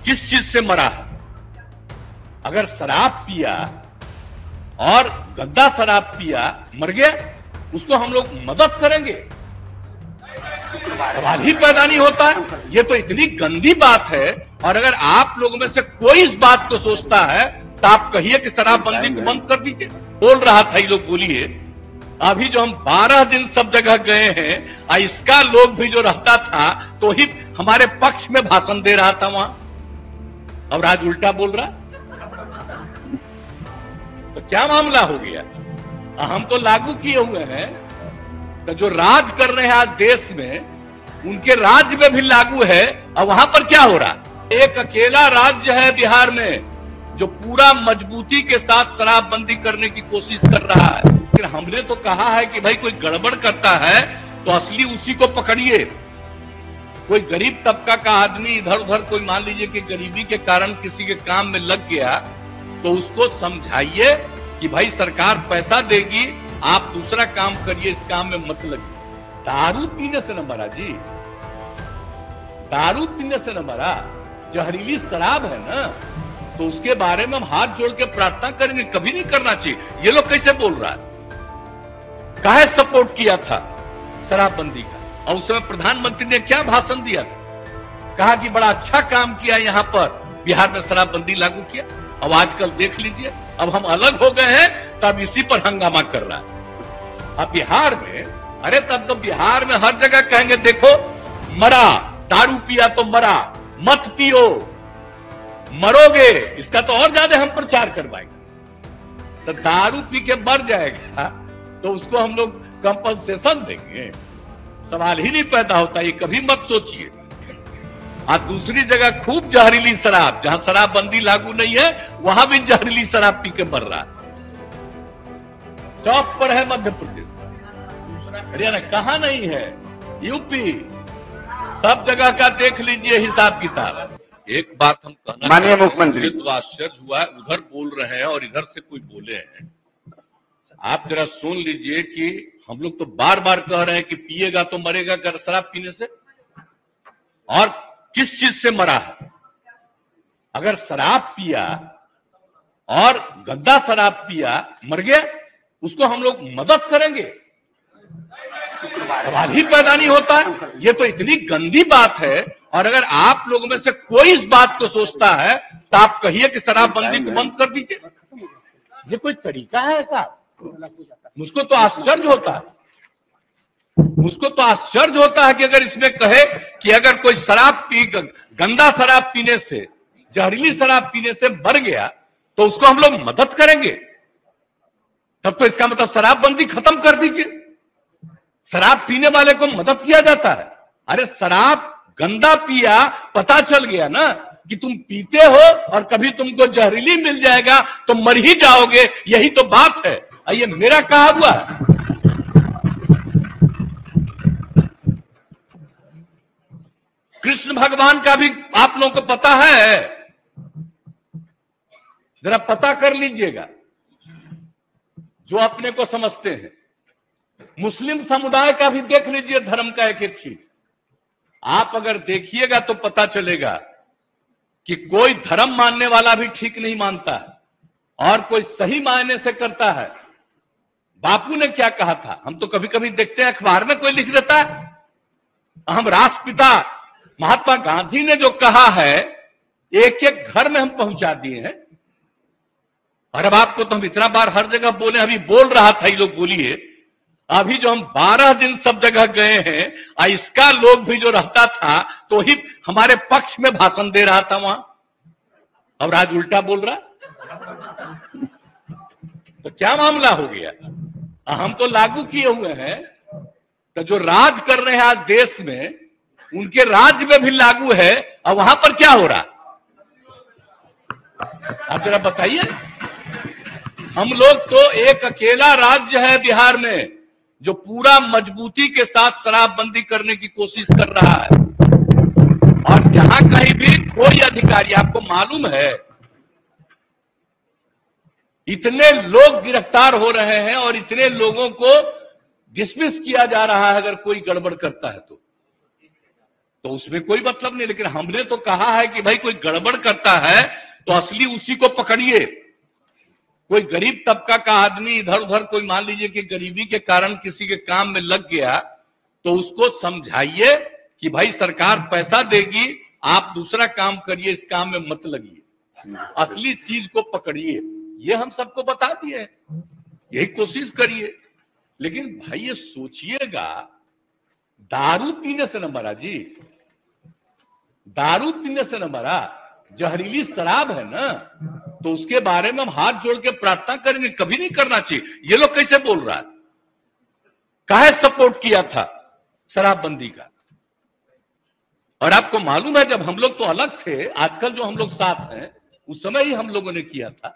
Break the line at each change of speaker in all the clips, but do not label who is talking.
किस चीज से मरा है। अगर शराब पिया और गंदा शराब पिया मर गया, उसको हम लोग मदद करेंगे? सवाल ही पैदा नहीं होता। ये तो इतनी गंदी बात है। और अगर आप लोगों में से कोई इस बात को सोचता है तो आप कहिए कि शराबबंदी को बंद कर दीजिए। बोल रहा था, ये लोग बोलिए, अभी जो हम 12 दिन सब जगह गए हैं, इसका लोग भी जो रहता था तो ही हमारे पक्ष में भाषण दे रहा था वहां, और आज उल्टा बोल रहा। तो क्या मामला हो गया? हम तो लागू किए हुए हैं, तो जो राज कर रहे हैं आज देश में, उनके राज्य में भी लागू है। और वहां पर क्या हो रहा? एक अकेला राज्य है बिहार में जो पूरा मजबूती के साथ शराबबंदी करने की कोशिश कर रहा है। लेकिन हमने तो कहा है कि भाई कोई गड़बड़ करता है तो असली उसी को पकड़िए। कोई गरीब तबका का आदमी इधर उधर, कोई मान लीजिए कि गरीबी के कारण किसी के काम में लग गया, तो उसको समझाइए कि भाई सरकार पैसा देगी, आप दूसरा काम करिए, इस काम में मत लगिए। दारू पीने से न मरा जी, दारू पीने से न मरा, जहरीली शराब है ना, तो उसके बारे में हम हाथ जोड़ के प्रार्थना करेंगे। कभी नहीं करना चाहिए। ये लोग कैसे बोल रहा है? काहे सपोर्ट किया था शराबबंदी का? और उस समय प्रधानमंत्री ने क्या भाषण दिया? कहा कि बड़ा अच्छा काम किया, यहां पर बिहार में शराबबंदी लागू किया। अब आजकल देख लीजिए, अब हम अलग हो गए हैं, तब इसी पर हंगामा कर रहा है। अब बिहार में, अरे तब तो बिहार में हर जगह कहेंगे देखो मरा, दारू पिया तो मरा, मत पियो, मरोगे। इसका तो और ज्यादा हम प्रचार करवाएंगे। तो दारू पी के मर जाएगा तो उसको हम लोग कंपनसेशन देंगे? सवाल ही नहीं पैदा होता। ये कभी मत सोचिए। आज दूसरी जगह खूब जहरीली शराब, जहां शराबबंदी लागू नहीं है, वहां भी जहरीली शराब पी के मर रहा है। टॉप पर है मध्य प्रदेश, हरियाणा कहां नहीं है, यूपी, सब जगह का देख लीजिए हिसाब किताब। एक बात हम कहना,
माननीय मुख्यमंत्री,
तो आश्चर्य हुआ, उधर बोल रहे हैं और इधर से कोई बोले हैं। आप जरा सुन लीजिए कि हम लोग तो बार बार कह रहे हैं कि पिएगा तो मरेगा शराब पीने से। और किस चीज से मरा है? अगर शराब पिया और गंदा शराब पिया मर गया, उसको हम लोग मदद करेंगे? सवाल ही पैदा नहीं होता। ये तो इतनी गंदी बात है। और अगर आप लोगों में से कोई इस बात को सोचता है तो आप कहिए कि शराबबंदी को बंद कर दीजिए। ये कोई तरीका है ऐसा? मुझको तो आश्चर्य होता है। मुझको तो आश्चर्य होता है कि अगर इसमें कहे कि अगर कोई गंदा शराब पीने से, जहरीली शराब पीने से मर गया तो उसको हम लोग मदद करेंगे, तब तो इसका मतलब शराबबंदी खत्म कर दीजिए। शराब पीने वाले को मदद किया जाता है। अरे शराब गंदा पिया, पता चल गया ना कि तुम पीते हो और कभी तुमको जहरीली मिल जाएगा तो मर ही जाओगे। यही तो बात है। ये मेरा कहा हुआ है। कृष्ण भगवान का भी आप लोगों को पता है, जरा पता कर लीजिएगा, जो अपने को समझते हैं। मुस्लिम समुदाय का भी देख लीजिए, धर्म का एक एक चीज आप अगर देखिएगा तो पता चलेगा कि कोई धर्म मानने वाला भी ठीक नहीं मानता है और कोई सही मायने से करता है। बापू ने क्या कहा था? हम तो कभी कभी देखते हैं अखबार में कोई लिख देता है। हम राष्ट्रपिता महात्मा गांधी ने जो कहा है, एक एक घर में हम पहुंचा दिए हैं। और अब आपको तो हम इतना बार हर जगह बोले, अभी बोल रहा था, ये लोग बोलिए, अभी जो हम 12 दिन सब जगह गए हैं, इसका लोग भी जो रहता था तो ही हमारे पक्ष में भाषण दे रहा था वहां, और आज उल्टा बोल रहा। तो क्या मामला हो गया? हम तो लागू किए हुए हैं, तो जो राज कर रहे हैं आज देश में, उनके राज्य में भी लागू है। और वहां पर क्या हो रहा? आप जरा बताइए। हम लोग तो एक अकेला राज्य है बिहार में जो पूरा मजबूती के साथ शराबबंदी करने की कोशिश कर रहा है। और जहां कहीं भी कोई अधिकारी, आपको मालूम है इतने लोग गिरफ्तार हो रहे हैं और इतने लोगों को डिसमिस किया जा रहा है अगर कोई गड़बड़ करता है तो तो उसमें कोई मतलब नहीं, लेकिन हमने तो कहा है कि भाई कोई गड़बड़ करता है तो असली उसी को पकड़िए। कोई गरीब तबका का आदमी इधर उधर कोई मान लीजिए कि गरीबी के कारण किसी के काम में लग गया, तो उसको समझाइए कि भाई सरकार पैसा देगी, आप दूसरा काम करिए, इस काम में मत लगिए, असली चीज को पकड़िए। ये हम सबको बता दिए, यही कोशिश करिए। लेकिन भाई ये सोचिएगा, दारू पीने से न मरा जी, दारू पीने से न मरा, जहरीली शराब है ना, तो उसके बारे में हम हाथ जोड़ के प्रार्थना करेंगे, कभी नहीं करना चाहिए। ये लोग कैसे बोल रहा है, काहे सपोर्ट किया था शराबबंदी का। और आपको मालूम है जब हम लोग तो अलग थे, आजकल जो हम लोग साथ हैं, उस समय ही हम लोगों ने किया था।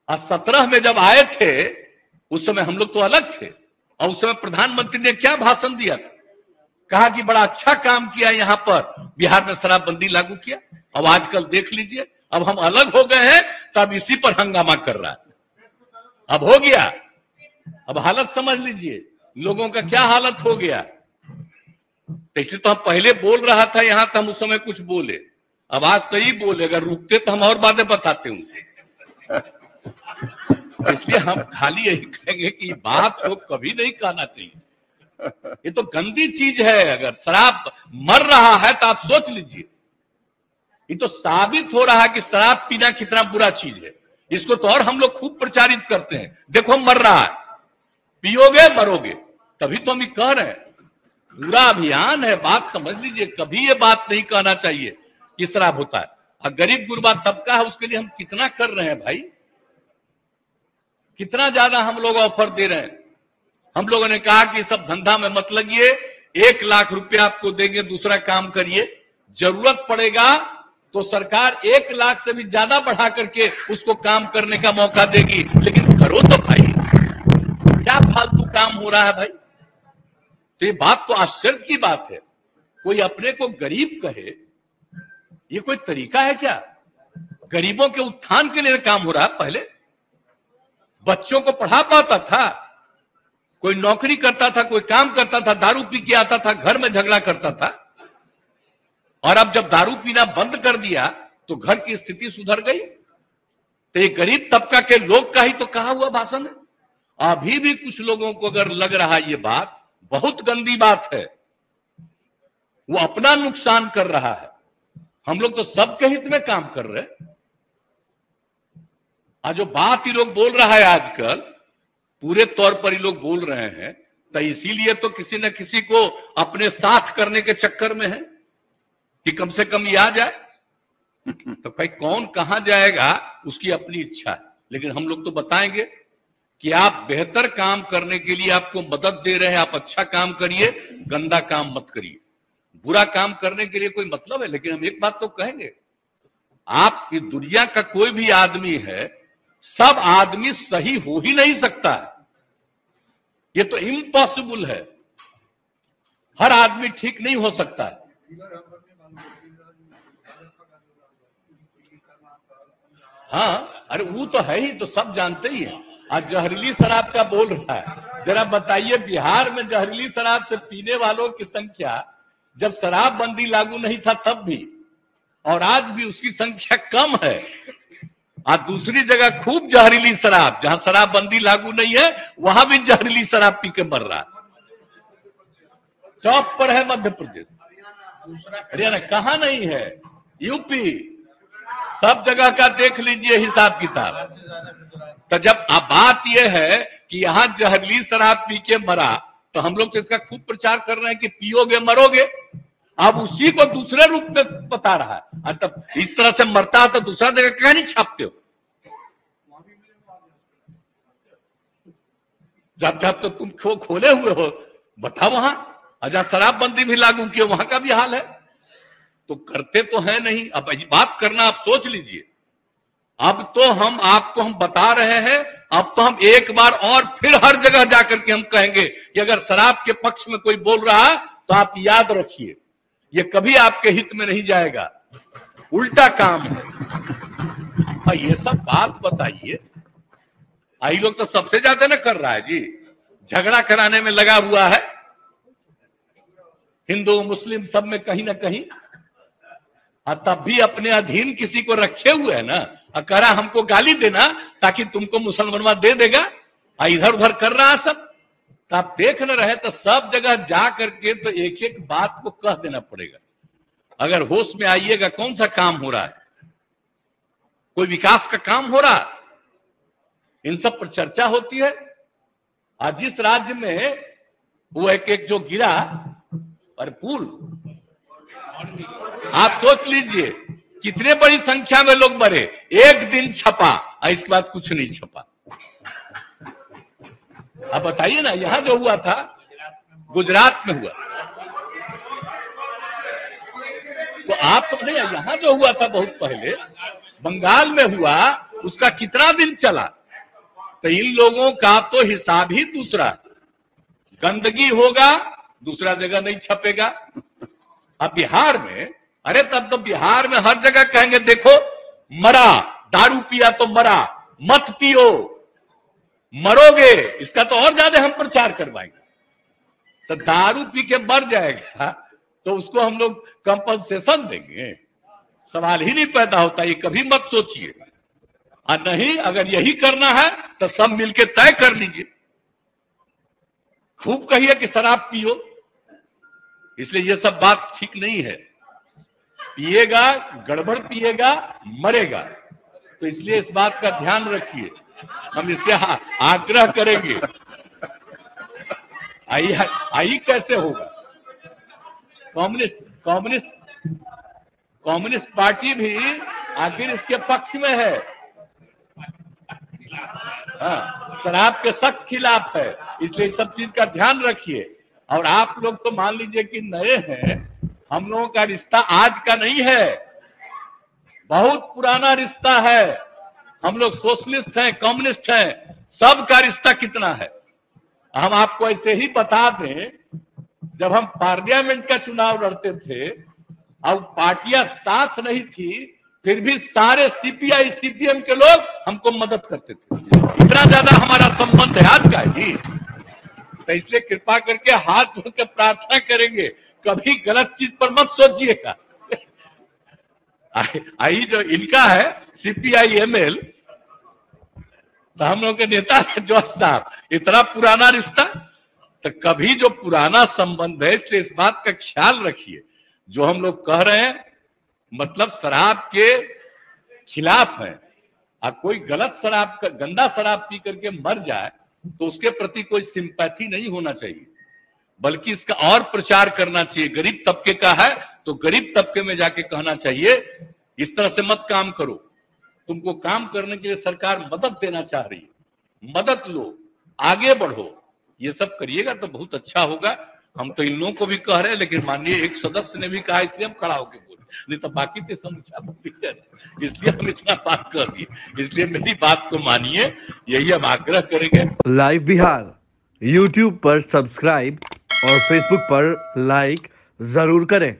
आज 17 में जब आए थे उस समय हम लोग तो अलग थे, और उस समय प्रधानमंत्री ने क्या भाषण दिया था, कहा कि बड़ा अच्छा काम किया, यहां पर बिहार में शराबबंदी लागू किया। अब आजकल देख लीजिए, अब हम अलग हो गए हैं, तब इसी पर हंगामा कर रहा है। अब हो गया, अब हालत समझ लीजिए लोगों का क्या हालत हो गया। तो इसलिए तो हम पहले बोल रहा था यहां, तो हम उस समय कुछ बोले, अब आज तो ही बोले, अगर रुकते तो हम और बातें बताते होंगे। इसलिए हम खाली यही कहेंगे कि बात को कभी नहीं कहना चाहिए। ये तो गंदी चीज है। अगर शराब मर रहा है तो आप सोच लीजिए, ये तो साबित हो रहा है कि शराब पीना कितना बुरा चीज है। इसको तो और हम लोग खूब प्रचारित करते हैं, देखो मर रहा है, पियोगे मरोगे। तभी तो हम ये कह रहे हैं, पूरा अभियान है, बात समझ लीजिए। कभी ये बात नहीं कहना चाहिए कि शराब होता है। और गरीब गुरबा तबका है, उसके लिए हम कितना कर रहे हैं भाई, कितना ज्यादा हम लोग ऑफर दे रहे हैं। हम लोगों ने कहा कि सब धंधा में मत लगिए, 1 लाख रुपया आपको देंगे, दूसरा काम करिए, जरूरत पड़ेगा तो सरकार 1 लाख से भी ज्यादा बढ़ा करके उसको काम करने का मौका देगी। लेकिन करो तो भाई, क्या फालतू काम हो रहा है भाई। तो ये बात तो आश्चर्य की बात है, कोई अपने को गरीब कहे, ये कोई तरीका है क्या। गरीबों के उत्थान के लिए काम हो रहा है। पहले बच्चों को पढ़ा पाता था, कोई नौकरी करता था, कोई काम करता था, दारू पी के आता था, घर में झगड़ा करता था। और अब जब दारू पीना बंद कर दिया तो घर की स्थिति सुधर गई। तो ये गरीब तबका के लोग का ही तो कहा हुआ भाषण है। अभी भी कुछ लोगों को अगर लग रहा ये बात बहुत गंदी बात है, वो अपना नुकसान कर रहा है। हम लोग तो सबके हित में काम कर रहे हैं। आज जो बात ही लोग बोल रहा है आजकल, पूरे तौर पर ही लोग बोल रहे हैं, तो इसीलिए तो किसी न किसी को अपने साथ करने के चक्कर में है कि कम से कम ये आ जाए। तो भाई कौन कहां जाएगा उसकी अपनी इच्छा है। लेकिन हम लोग तो बताएंगे कि आप बेहतर काम करने के लिए आपको मदद दे रहे हैं, आप अच्छा काम करिए, गंदा काम मत करिए। बुरा काम करने के लिए कोई मतलब है। लेकिन हम एक बात तो कहेंगे, आप इस दुनिया का कोई भी आदमी है, सब आदमी सही हो ही नहीं सकता है, ये तो इम्पॉसिबल है। हर आदमी ठीक नहीं हो सकता है। हाँ, अरे वो तो है ही, तो सब जानते ही हैं। आज जहरीली शराब का बोल रहा है, जरा बताइए बिहार में जहरीली शराब से पीने वालों की संख्या जब शराबबंदी लागू नहीं था तब भी, और आज भी उसकी संख्या कम है। आज दूसरी जगह खूब जहरीली शराब, जहां शराबबंदी लागू नहीं है वहां भी जहरीली शराब पी के मर रहा है। टॉप पर है मध्य प्रदेश, हरियाणा कहां नहीं है, यूपी, सब जगह का देख लीजिए हिसाब किताब। तो जब अब बात यह है कि यहां जहरीली शराब पी के मरा, तो हम लोग तो इसका खूब प्रचार कर रहे हैं कि पियोगे मरोगे। अब उसी को दूसरे रूप में बता रहा है। तब इस तरह से मरता है तो दूसरा जगह क्या नहीं छापते हो। जब जब तो तुम खोले हुए हो, बताओ वहां अजा शराबबंदी भी लागू किए, वहां का भी हाल है। तो करते तो है नहीं। अब बात करना आप सोच लीजिए। अब तो हम बता रहे हैं, अब तो हम एक बार और फिर हर जगह जाकर के हम कहेंगे कि अगर शराब के पक्ष में कोई बोल रहा है तो आप याद रखिए, ये कभी आपके हित में नहीं जाएगा, उल्टा काम है। ये सब बात बताइए। आई लोग तो सबसे ज्यादा ना कर रहा है जी, झगड़ा कराने में लगा हुआ है। हिंदू मुस्लिम सब में कहीं ना कहीं, और तब भी अपने अधीन किसी को रखे हुए है ना, और कह रहा हमको गाली देना ताकि तुमको मुसलमानवा दे देगा, और इधर उधर कर रहा सब। तो आप देख न रहे तो सब जगह जा करके तो एक एक बात को कह देना पड़ेगा। अगर होश में आइएगा, कौन सा काम हो रहा है, कोई विकास का काम हो रहा है, इन सब पर चर्चा होती है। आज जिस राज्य में वो एक जो गिरा और पुल, आप सोच लीजिए कितने बड़ी संख्या में लोग मरे, एक दिन छपा और इसके बाद कुछ नहीं छपा। आप बताइए ना, यहां जो हुआ था गुजरात में हुआ, तो आप समझे, यहां जो हुआ था बहुत पहले बंगाल में हुआ, उसका कितना दिन चला। तो इन लोगों का तो हिसाब ही दूसरा, गंदगी होगा दूसरा जगह नहीं छपेगा। अब बिहार में, अरे तब तो बिहार में हर जगह कहेंगे देखो मरा, दारू पिया तो मरा, मत पियो मरोगे, इसका तो और ज्यादा हम प्रचार करवाएंगे। तो दारू पी के मर जाएगा तो उसको हम लोग कंपनसेशन देंगे, सवाल ही नहीं पैदा होता, ये कभी मत सोचिए। और नहीं, अगर यही करना है तो सब मिलके तय कर लीजिए, खूब कहिए कि शराब पियो। इसलिए ये सब बात ठीक नहीं है, पिएगा गड़बड़ पिएगा मरेगा। तो इसलिए इस बात का ध्यान रखिए, हम इससे आग्रह करेंगे। आई कैसे होगा, कम्युनिस्ट पार्टी भी आखिर इसके पक्ष में है, हाँ, शराब के सख्त खिलाफ है। इसलिए सब चीज का ध्यान रखिए। और आप लोग तो मान लीजिए कि नए हैं, हम लोगों का रिश्ता आज का नहीं है, बहुत पुराना रिश्ता है। हम लोग सोशलिस्ट हैं, कम्युनिस्ट हैं, सबका रिश्ता कितना है। हम आपको ऐसे ही बता दें, जब हम पार्लियामेंट का चुनाव लड़ते थे और पार्टियां साथ नहीं थी, फिर भी सारे सीपीआई सीपीएम के लोग हमको मदद करते थे। इतना ज्यादा हमारा संबंध है आज का जी। तो इसलिए कृपा करके हाथ जोड़ के प्रार्थना करेंगे, कभी गलत चीज पर मत सोचिएगा। आई जो इनका है सीपीआई एमएल, तो हम लोग के नेता है जॉर्ज साहब, इतना पुराना रिश्ता। तो कभी जो पुराना संबंध है, इसलिए इस बात का ख्याल रखिए। जो हम लोग कह रहे हैं मतलब शराब के खिलाफ है, और कोई गलत शराब, गंदा शराब पी करके मर जाए तो उसके प्रति कोई सिंपैथी नहीं होना चाहिए, बल्कि इसका और प्रचार करना चाहिए। गरीब तबके का है तो गरीब तबके में जाके कहना चाहिए इस तरह से मत काम करो, तुमको काम करने के लिए सरकार मदद देना चाह रही है, मदद लो, आगे बढ़ो। ये सब करिएगा तो बहुत अच्छा होगा। हम तो इन लोगों को भी कह रहे हैं, लेकिन माननीय एक सदस्य ने भी कहा, इसलिए हम खड़ा होकर बोले, नहीं तो बाकी तो समूचा बोल, इसलिए हम इतना बात कर दिए। इसलिए मेरी बात को मानिए, यही हम आग्रह करेंगे।
लाइव बिहार यूट्यूब पर सब्सक्राइब और फेसबुक पर लाइक जरूर करें।